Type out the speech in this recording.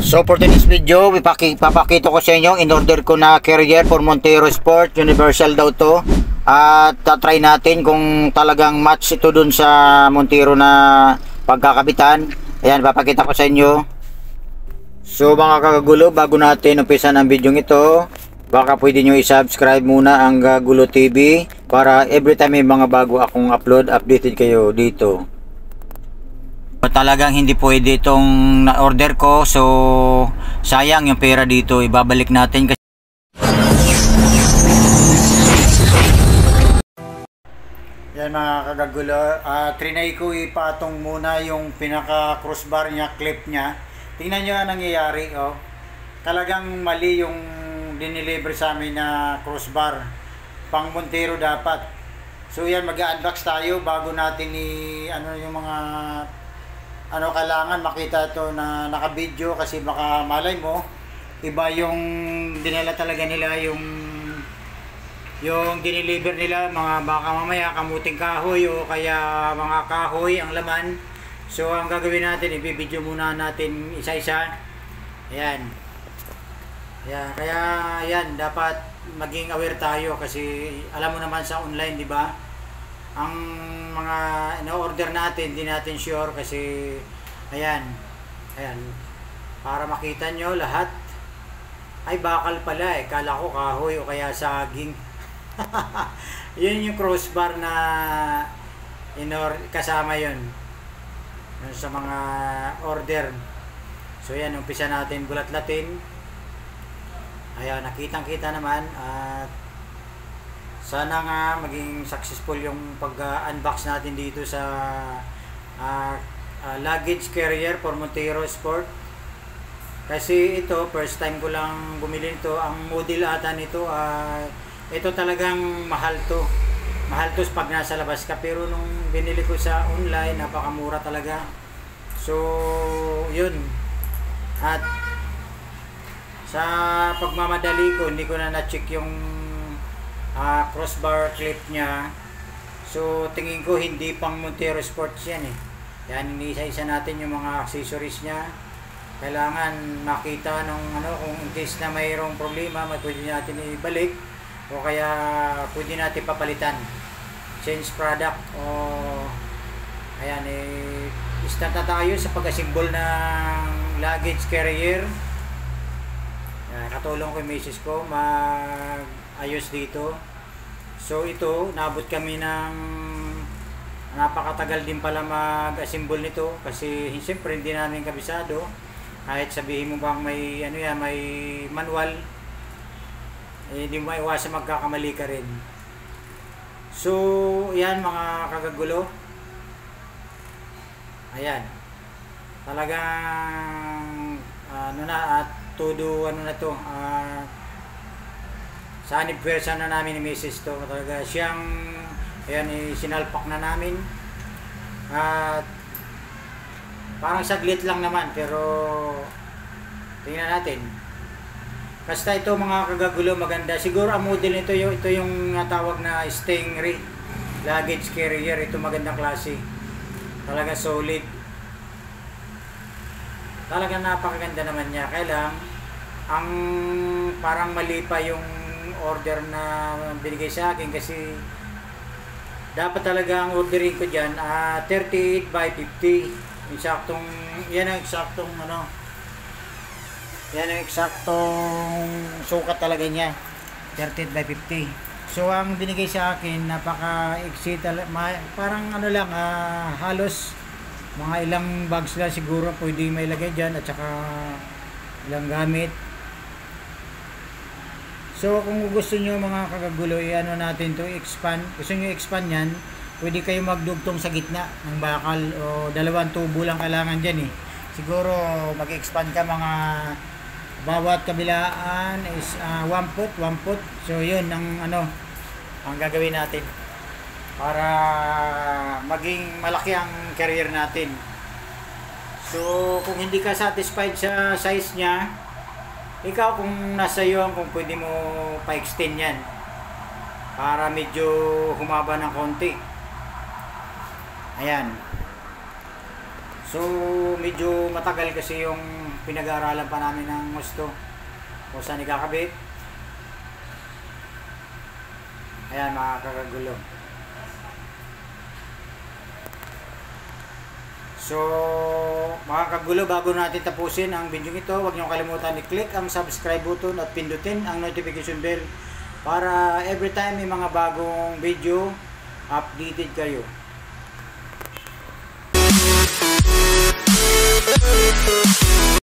So for today's video, papakita ko sa inyo, in-order ko na carrier for Montero Sport. Universal daw to. At try natin kung talagang match ito dun sa Montero na pagkakabitan. Ayan, papakita ko sa inyo. So mga kagagulo, bago natin umpisa ng video ito, baka pwede nyo i-subscribe muna ang Gagulo TV para every time may mga bago akong upload, updated kayo dito. Talagang hindi pwede itong na-order ko, so sayang yung pera dito, ibabalik natin kasi yan mga kagagulo. Trinay ko ipatong muna yung pinaka crossbar niya, clip niya. Tingnan nyo ang nangyayari, oh. Talagang mali yung dineliver sa amin na crossbar, pang Montero dapat. So yan, mag-unbox tayo bago natin yung mga kailangan makita ito na naka-video, kasi baka malay mo iba yung dinala talaga nila, yung dineliver nila, mga baka mamaya kamuting kahoy o kaya mga kahoy ang laman. So ang gagawin natin, i-video muna natin isa-isa. Ayan. Ayan, kaya yan, dapat maging aware tayo kasi alam mo naman sa online, di ba? Ang mga ino-order natin, di natin sure kasi ayan, para makita nyo lahat ay bakal pala eh, kala ko kahoy o kaya saging. Yun yung crossbar na kasama yun sa mga order. So yan, umpisa natin bulat-latin. Ayan, nakitang-kita naman at sana nga maging successful yung pag-unbox natin dito sa luggage carrier for Montero Sport. Kasi ito, first time ko lang bumili nito. Ang model ata nito, ito talagang mahal to. Mahal to pag nasa labas ka. Pero nung binili ko sa online, napakamura talaga. So, yun. At sa pagmamadali ko, hindi ko na na-check yung crossbar clip niya. So tingin ko hindi pang Montero Sports yan eh. Yan, isa-isa natin yung mga accessories niya. Kailangan makita nung kung in case na mayroong problema, pwede natin ibalik o kaya pwede natin papalitan, change product. O ayan, start na tayo sa pag-assemble ng luggage carrier. Katulong ko yung misis ko mag-ayos dito. So ito, nabot kami ng napakatagal din pala mag-assemble nito kasi siyempre hindi namin kabisado. Kahit sabihin mo bang may may manual, hindi mo maiwasan magkakamali ka rin. So yan mga kagagulo, ayan, talagang at todo sa anniversary na namin ni Mrs. to, talaga siyang sinalpak na namin at parang saglit lang naman, pero tingnan natin. Basta ito mga kagagulo, maganda siguro ang model nito. Ito yung tawag na Stingray luggage carrier. Ito magandang klase, talaga solid, talaga napakaganda naman niya. Kaya lang ang parang mali pa yung order na binigay sa akin kasi dapat talaga ang ordering ko dyan 38 by 50. Eksaktong yan ang eksaktong yan ang eksaktong sukat talaga niya, 38 by 50. So ang binigay sa akin napaka-iksi, parang lang, halos mga ilang bags lang siguro pwede may lagay dyan at saka ilang gamit. So kung gusto nyo mga kagagulo, natin to expand. Gusto nyo expand yan, pwede kayo magdugtong sa gitna ng bakal o dalawang tubo lang kailangan dyan eh. Siguro mag-expand ka mga bawat kabilaan is 1 foot. So yun ang ang gagawin natin para maging malaki ang carrier natin. So kung hindi ka satisfied sa size niya, ikaw kung nasa iyo kung pwede mo pa-extend yan para medyo humaba ng konti. Ayan. So medyo matagal kasi yung pinag-aaralan pa namin ng gusto kung saan ikakabit. Ayan mga kakagulo. So mga kagulo, bago natin tapusin ang video ito, huwag niyo kalimutan i-click ang subscribe button at pindutin ang notification bell para every time may mga bagong video, updated kayo.